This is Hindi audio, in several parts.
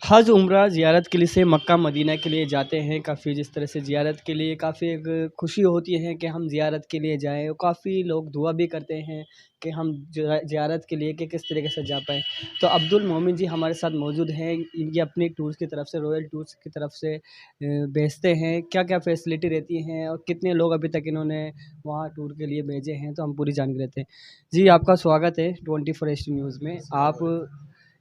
हज उम्रा ज़ियारत के लिए से मक्का मदीना के लिए जाते हैं। काफ़ी जिस तरह से ज़ियारत के लिए काफ़ी एक खुशी होती है कि हम ज़ियारत के लिए जाएँ और काफ़ी लोग दुआ भी करते हैं कि हम ज़ियारत के लिए कि किस तरीके से जा पाएँ। तो अब्दुल मोमिन जी हमारे साथ मौजूद हैं। इनकी अपनी टूर्स की तरफ से रॉयल टूर्स की तरफ से भेजते हैं। क्या-क्या फ़ैसिलिटी रहती हैं और कितने लोग अभी तक इन्होंने वहाँ टूर के लिए भेजे हैं, तो हम पूरी जानकारी लेते हैं। जी, आपका स्वागत है 24 न्यूज़ में। आप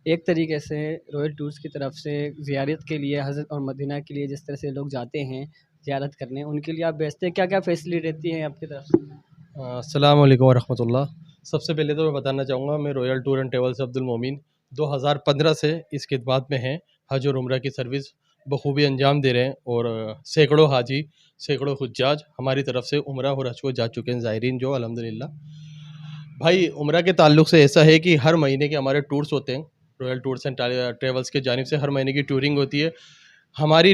एक तरीके से रॉयल टूर्स की तरफ से ज़ियारत के लिए हज़रत और मदीना के लिए जिस तरह से लोग जाते हैं ज़ियारत करने, उनके लिए आप भेजते हैं, क्या-क्या फ़ैसिलिटी रहती है आपकी तरफ से? अस्सलाम वालेकुम वरहमतुल्लाह। सबसे पहले तो मैं बताना चाहूँगा, मैं royal tour and travels Abdul मोमिन 2015 से इस खिदमत में हैं। हज और उम्रा की सर्विस बखूबी अंजाम दे रहे हैं और सैकड़ों हाजी, सैकड़ों हुज्जाज हमारी तरफ से उम्रा और हज को जा चुके हैं, ज़ायरीन जो अल्हम्दुलिल्लाह। भाई उम्रा के ताल्लुक से ऐसा है कि हर महीने के हमारे टूर्स होते हैं। रॉयल टूर्स एंड ट्रैवल्स के जानिब से हर महीने की टूरिंग होती है। हमारी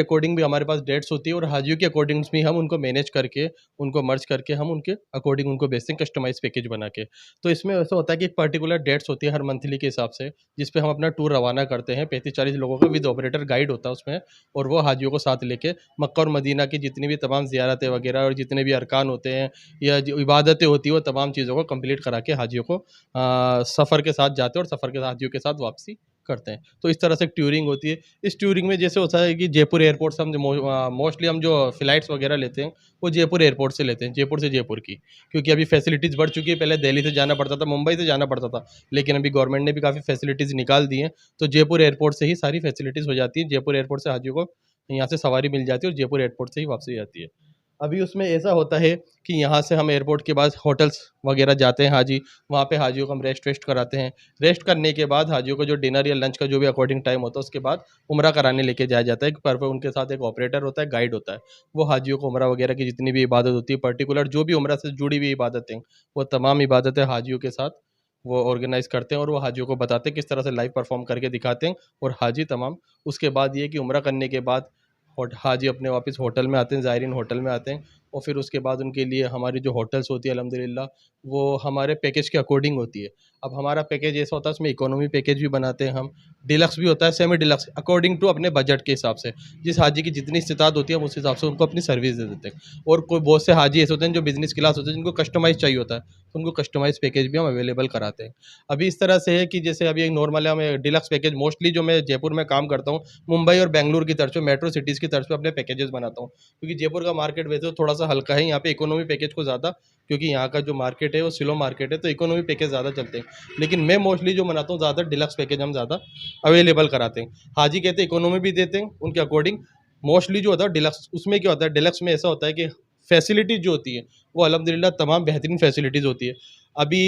अकॉर्डिंग भी हमारे पास डेट्स होती है और हाजियों के अकॉर्डिंग्स भी हम उनको मैनेज करके, उनको मर्ज करके हम उनके अकॉर्डिंग उनको भेजते हैं कस्टमाइज़ पैकेज बना के। तो इसमें ऐसा होता है कि एक पर्टिकुलर डेट्स होती है हर मंथली के हिसाब से, जिस पे हम अपना टूर रवाना करते हैं। 35-40 लोगों का विद ऑपरेटर गाइड होता है उसमें, और वो हाजियों को साथ लेके मक्का और मदीना की जितनी भी तमाम ज़ियारतें वगैरह और जितने भी अरकान होते हैं या जो इबादतें होती हैं, वो तमाम चीज़ों को कंप्लीट करा के हाजियों को सफ़र के साथ जाते हैं और सफ़र के साथ हाजियों के साथ वापसी करते हैं। तो इस तरह से एक टूरिंग होती है। इस टूरिंग में जैसे होता है कि जयपुर एयरपोर्ट से हम मोस्टली हम जो फ़्लाइट्स वगैरह लेते हैं, वो जयपुर एयरपोर्ट से लेते हैं, जयपुर से जयपुर की। क्योंकि अभी फैसिलिटीज़ बढ़ चुकी है, पहले दिल्ली से जाना पड़ता था, मुंबई से जाना पड़ता था, लेकिन अभी गवर्नमेंट ने भी काफ़ी फैसिलिटीज़ निकाल दी हैं, तो जयपुर एयरपोर्ट से ही सारी फैसिलिटीज़ हो जाती हैं। जयपुर एयरपोर्ट से हाजियों को यहाँ से सवारी मिल जाती है और जयपुर एयरपोर्ट से ही वापसी हो जाती है। अभी उसमें ऐसा होता है कि यहाँ से हम एयरपोर्ट के बाद होटल्स वगैरह जाते हैं हाजी, वहाँ पे हाजियों को हम रेस्ट वेस्ट कराते हैं। रेस्ट करने के बाद हाजियों को जो डिनर या लंच का जो भी अकॉर्डिंग टाइम होता है, उसके बाद उम्रा कराने लेके जाया जाता है। पर उनके साथ एक ऑपरेटर होता है, गाइड होता है। वो हाजियों को उम्रा वगैरह की जितनी भी इबादत होती है, पर्टिकुलर जो भी उम्रा से जुड़ी हुई इबादतें, वो तमाम इबादतें हाजियों के साथ वो ऑर्गेनाइज़ करते हैं और वो हाजियों को बताते हैं किस तरह से लाइव परफ़ॉर्म करके दिखाते हैं। और हाजी तमाम उसके बाद ये है कि उम्रा करने के बाद हाजी अपने वापस होटल में आते हैं, ज़ायरीन होटल में आते हैं, और फिर उसके बाद उनके लिए हमारी जो होटल्स होती है अल्हम्दुलिल्लाह, वो हमारे पैकेज के अकॉर्डिंग होती है। अब हमारा पैकेज ऐसा होता है, उसमें इकोनॉमी पैकेज भी बनाते हैं हम, डिलक्स भी होता है, सेमी डिलक्स, अकॉर्डिंग टू अपने बजट के हिसाब से। जिस हाजी की जितनी इस्तिताद होती है, हम उस हिसाब से उनको अपनी सर्विस दे देते हैं। और कोई बहुत से हाजी ऐसे होते हैं जो बिज़नेस क्लास होते हैं, जिनको कस्टमाइज़ चाहिए होता है, तो उनको कस्टमाइज़ पैकेज भी हम अवेलेबल कराते हैं। अभी इस तरह से है कि जैसे अभी एक नॉर्मल है, हमें डिलक्स पैकेज मोस्टली जो मैं जयपुर में काम करता हूँ, मुंबई और बेंगलुरु की तरफ से, मेट्रो सिटीज़ की तरफ से अपने पैकेजेस बनाता हूँ। क्योंकि जयपुर का मार्केट वैसे तो थोड़ा-सा हल्का है, यहाँ पे इकोनॉमी पैकेज को ज़्यादा, क्योंकि यहाँ का जो मार्केट है वो स्लो मार्केट है, तो इकोनॉमी पैकेज ज़्यादा चलते हैं। लेकिन मैं मोस्टली जो बनाता हूँ, ज़्यादा डिलक्स पैकेज हम ज़्यादा अवेलेबल कराते हैं। हाजी कहते हैं इकोनॉमी भी देते हैं उनके अकॉर्डिंग। मोस्टली जो होता है डिलक्स, उसमें क्या होता है, डिलक्स में ऐसा होता है कि फैसिलिटीज़ जो होती है, वो अल्हम्दुलिल्लाह तमाम बेहतरीन फैसिलिटीज़ होती है। अभी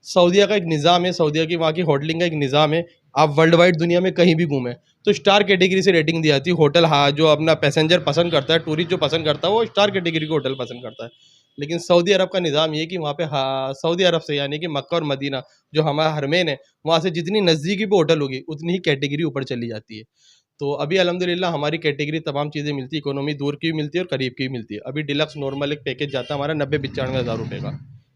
सऊदीया का एक निज़ाम है, सऊदीया की वहाँ की होटलिंग का एक निज़ाम है। आप वर्ल्ड वाइड दुनिया में कहीं भी घूमें, तो स्टार कैटेगरी से रेटिंग दी जाती है। होटल, हाँ, जो अपना पैसेंजर पसंद करता है, टूरिस्ट जो पसंद करता है, वो स्टार कैटेगरी के होटल पसंद करता है। लेकिन सऊदी अरब का निज़ाम ये है कि वहाँ पे, हाँ, सऊदी अरब से यानी कि मक्का और मदीना जो हमारा हरमैन है, वहाँ से जितनी नज़दीकी पे होटल होगी, उतनी ही कैटेगरी ऊपर चली जाती है। तो अभी अल्हम्दुलिल्लाह हमारी कैटेगरी तमाम चीज़ें मिलती है, इकोनॉमी दूर की भी मिलती है और करीब की भी मिलती है। अभी डिलक्स नॉर्मल एक पैकेज जाता है हमारा 90-95 हज़ार रुपये का,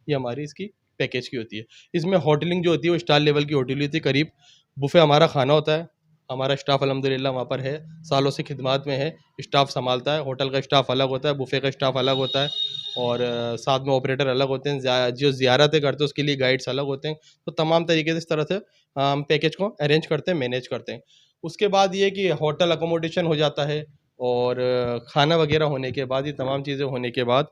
ये हमारी इसकी पैकेज की होती है। इसमें होटलिंग जो होती है वो स्टार लेवल की होटल होती है करीब। बुफ़े हमारा खाना होता है, हमारा स्टाफ अल्हम्दुलिल्लाह वहाँ पर है, सालों से खिदमत में है, स्टाफ सँभालता है। होटल का स्टाफ अलग होता है, बुफ़े का स्टाफ अलग होता है, और साथ में ऑपरेटर अलग होते हैं। जो ज़ियारतें करते हैं उसके लिए गाइड्स अलग होते हैं। तो तमाम तरीके से इस तरह से हम पैकेज को अरेंज करते हैं, मैनेज करते हैं। उसके बाद ये है कि होटल अकोमोडेशन हो जाता है, और खाना वगैरह होने के बाद, ये तमाम चीज़ें होने के बाद,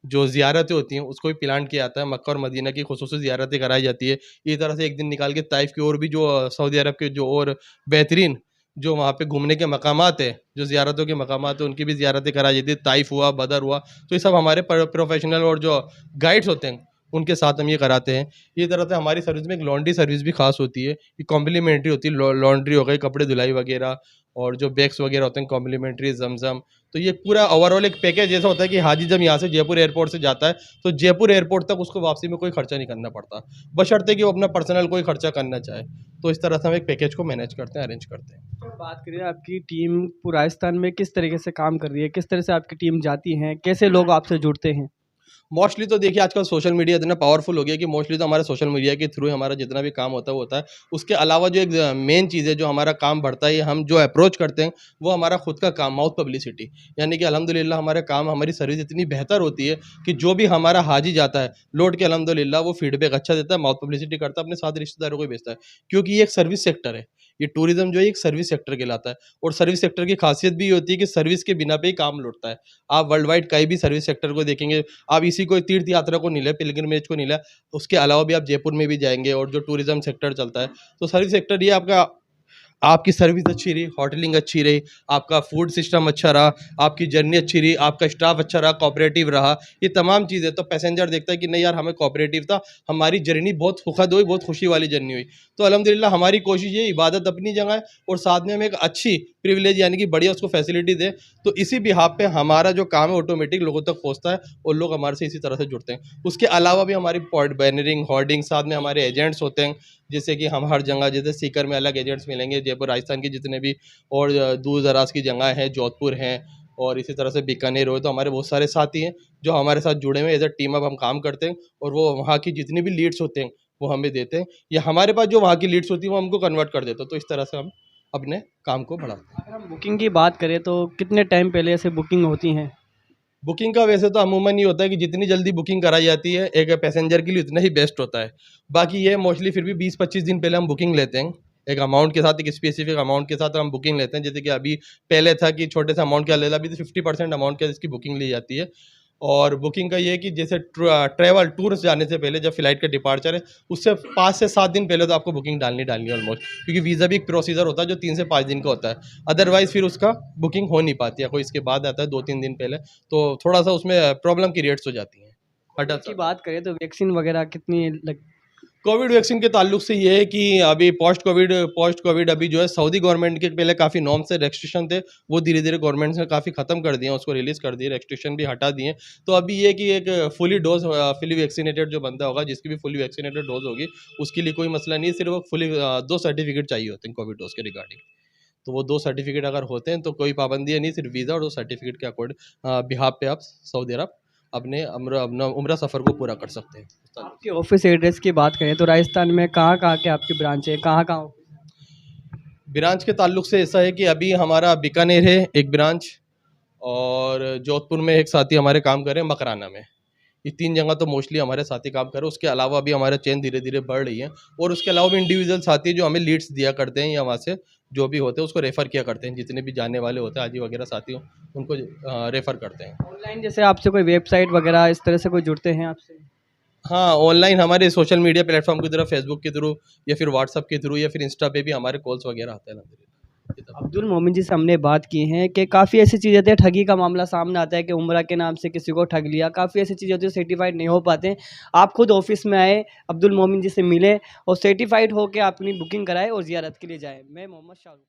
जो ज़ियारतें होती हैं उसको भी प्लान किया जाता है। मक्का और मदीना की खुसूसी ज़ियारतें कराई जाती है। इसी तरह से एक दिन निकाल के ताइफ़ की और भी जो सऊदी अरब के जो और बेहतरीन जो वहाँ पे घूमने के मकामात हैं, जो ज़ियारतों के मकामात हैं, उनकी भी ज़ियारतें कराई जाती है। ताइफ़ हुआ, बदर हुआ, तो ये सब हमारे प्रोफ़ेशनल और जो गाइड्स होते हैं, उनके साथ हम ये कराते हैं। इसी तरह से हमारी सर्विस में एक लॉन्ड्री सर्विस भी ख़ास होती है, ये कॉम्प्लीमेंट्री होती है। लॉन्ड्री हो गई, कपड़े धुलाई वगैरह, और जो बैग्स वगैरह होते हैं कॉम्प्लीमेंट्री, ज़मज़म। तो ये पूरा ओवरऑल एक पैकेज ऐसा होता है कि हाजी जब यहाँ से जयपुर एयरपोर्ट से जाता है, तो जयपुर एयरपोर्ट तक उसको वापसी में कोई खर्चा नहीं करना पड़ता, बशर्ते कि वो अपना पर्सनल कोई खर्चा करना चाहे। तो इस तरह से हम एक पैकेज को मैनेज करते हैं, अरेंज करते हैं। तो बात करें आपकी टीम पूरे राजस्थान में किस तरीके से काम कर रही है? किस तरह से आपकी टीम जाती हैं? कैसे लोग आपसे जुड़ते हैं? मोस्टली तो देखिए आजकल सोशल मीडिया इतना पावरफुल हो गया कि मोस्टली तो हमारे सोशल मीडिया के थ्रू हमारा जितना भी काम होता है वो होता है। उसके अलावा जो एक मेन चीज़ है जो हमारा काम बढ़ता है, हम जो अप्रोच करते हैं वो हमारा खुद का काम माउथ पब्लिसिटी। यानी कि अल्हम्दुलिल्लाह हमारे काम हमारी सर्विस इतनी बेहतर होती है कि जो भी हमारा हाजी जाता है लौट के अल्हम्दुलिल्लाह वो फीडबैक अच्छा देता है, माउथ पब्लिसिटी करता है, अपने साथ रिश्तेदारों को भी भेजता है। क्योंकि ये एक सर्विस सेक्टर है। ये टूरिज़्म जो है एक सर्विस सेक्टर कहलाता है और सर्विस सेक्टर की खासियत भी ये होती है कि सर्विस के बिना पे ही काम लौटता है। आप वर्ल्ड वाइड कहीं भी सर्विस सेक्टर को देखेंगे, आप इसी को तीर्थ यात्रा को नहीं ले, पिलग्रिमेज को नहीं ले, उसके अलावा भी आप जयपुर में भी जाएँगे और जो टूरिज़्म सेक्टर चलता है, तो सर्विस सेक्टर ये आपका आपकी सर्विस अच्छी रही, होटलिंग अच्छी रही, आपका फूड सिस्टम अच्छा रहा, आपकी जर्नी अच्छी रही, आपका स्टाफ अच्छा रहा, कोऑपरेटिव रहा, ये तमाम चीज़ें तो पैसेंजर देखता है कि नहीं यार हमें कोऑपरेटिव था, हमारी जर्नी बहुत सुखद हुई, बहुत खुशी वाली जर्नी हुई। तो अल्हम्दुलिल्लाह हमारी कोशिश ये इबादत अपनी जगह है और साथ में हम एक अच्छी प्रिविलेज यानी कि बढ़िया उसको फैसिलिटी दें, तो इसी बिहाफ़ पे हमारा जो काम है ऑटोमेटिक लोगों तक पहुँचता है और लोग हमारे से इसी तरह से जुड़ते हैं। उसके अलावा भी हमारी पॉइंट बैनरिंग, होर्डिंग, साथ में हमारे एजेंट्स होते हैं, जैसे कि हम हर जगह जैसे सीकर में अलग एजेंट्स मिलेंगे, जयपुर राजस्थान की जितने भी और दूर दराज की जगह हैं, जोधपुर हैं और इसी तरह से बीकानेर हो, तो हमारे बहुत सारे साथी हैं जो हमारे साथ जुड़े हुए हैं। एज अ टीम अप हम काम करते हैं और वो वहाँ की जितनी भी लीड्स होते हैं वो हमें देते हैं या हमारे पास जो वहाँ की लीड्स होती हैं वो हमको कन्वर्ट कर देते हैं। तो इस तरह से हम अपने काम को बढ़ाते हैं। अगर हम बुकिंग की बात करें तो कितने टाइम पहले से बुकिंग होती हैं? बुकिंग का वैसे तो अमूमन ये होता है कि जितनी जल्दी बुकिंग कराई जाती है एक पैसेंजर के लिए उतना ही बेस्ट होता है। बाकी ये मोस्टली फिर भी 20-25 दिन पहले हम बुकिंग लेते हैं। एक अमाउंट के साथ, एक स्पेसिफिक अमाउंट के साथ हम बुकिंग लेते हैं। जैसे कि अभी पहले था कि छोटे से अमाउंट का ले ला, अभी तो 50% अमाउंट के इसकी बुकिंग ली जाती है। और बुकिंग का ये है कि जैसे ट्रैवल टूर जाने से पहले जब फ्लाइट का डिपार्चर है, उससे 5 से 7 दिन पहले तो आपको बुकिंग डालनी है ऑलमोस्ट, क्योंकि वीज़ा भी एक प्रोसीजर होता है जो 3 से 5 दिन का होता है। अदरवाइज़ फिर उसका बुकिंग हो नहीं पाती है, कोई इसके बाद आता है 2-3 दिन पहले, तो थोड़ा-सा उसमें प्रॉब्लम क्रिएट्स हो जाती हैं। हर्डल्स की आते हैं। बात करें तो वैक्सीन वगैरह कितनी लग कोविड वैक्सीन के ताल्लुक से ये है कि अभी पोस्ट कोविड अभी जो है सऊदी गवर्नमेंट के पहले काफ़ी नॉर्म्स से रेस्ट्रिक्शन थे, वो धीरे-धीरे गवर्नमेंट ने काफ़ी ख़त्म कर दिए हैं, उसको रिलीज़ कर दिए, रेस्ट्रिक्शन भी हटा दिए हैं। तो अभी ये है कि एक फुली वैक्सीनेटेड जो बंदा होगा, जिसकी भी फुली वैक्सीनेटेड डोज़ होगी, उसके लिए कोई मसला नहीं है, सिर्फ वो 2 सर्टिफिकेट चाहिए होते हैं कोविड डोज़ के रिगार्डिंग। तो वो 2 सर्टिफिकेट अगर होते हैं तो कोई पाबंदी है नहीं, सिर्फ वीज़ा और 2 सर्टिफिकेट के बिहाफ़ पे आप सऊदी अरब अपना उम्रा सफ़र को पूरा कर सकते हैं। उस ताल्लुक आपके ऑफ़िस एड्रेस की बात करें तो राजस्थान में कहाँ-कहाँ के आपकी ब्रांच है? कहाँ-कहाँ ऑफ़िस है? ब्रांच के ताल्लुक से ऐसा है कि अभी हमारा बीकानेर है एक ब्रांच और जोधपुर में एक साथी हमारे काम कर रहे हैं मकराना में। ये 3 जगह तो मोस्टली हमारे साथी काम कर रहे हैं, उसके अलावा भी हमारा चेन धीरे-धीरे बढ़ रही है और उसके अलावा भी इंडिविजुअल साथी जो हमें लीड्स दिया करते हैं या वहाँ से जो भी होते हैं उसको रेफ़र किया करते हैं, जितने भी जाने वाले होते हैं हाजी वगैरह साथी हो उनको रेफ़र करते हैं। ऑनलाइन जैसे आपसे कोई वेबसाइट वगैरह इस तरह से कोई जुड़ते हैं आपसे? हाँ, ऑनलाइन हमारे सोशल मीडिया प्लेटफ़ॉर्म की तरह फ़ेसबुक के थ्रू या फिर व्हाट्सएप के थ्रू या फिर इंस्टा पे भी हमारे कॉल्स वगैरह आते हैं अल्हम्दुलिल्लाह। ये तब अब्दुल मोमिन जी से हमने बात की है कि काफ़ी ऐसी चीज़ें होती है, ठगी का मामला सामने आता है कि उम्रा के नाम से किसी को ठग लिया। काफ़ी ऐसी चीज़ें होती है सर्टिफाइड नहीं हो पाते हैं। आप खुद ऑफिस में आए, अब्दुल मोमिन जी से मिले और सर्टिफाइड होके आप अपनी बुकिंग कराएँ और ज़ियारत के लिए जाएँ। मैं मोहम्मद शाहरुख।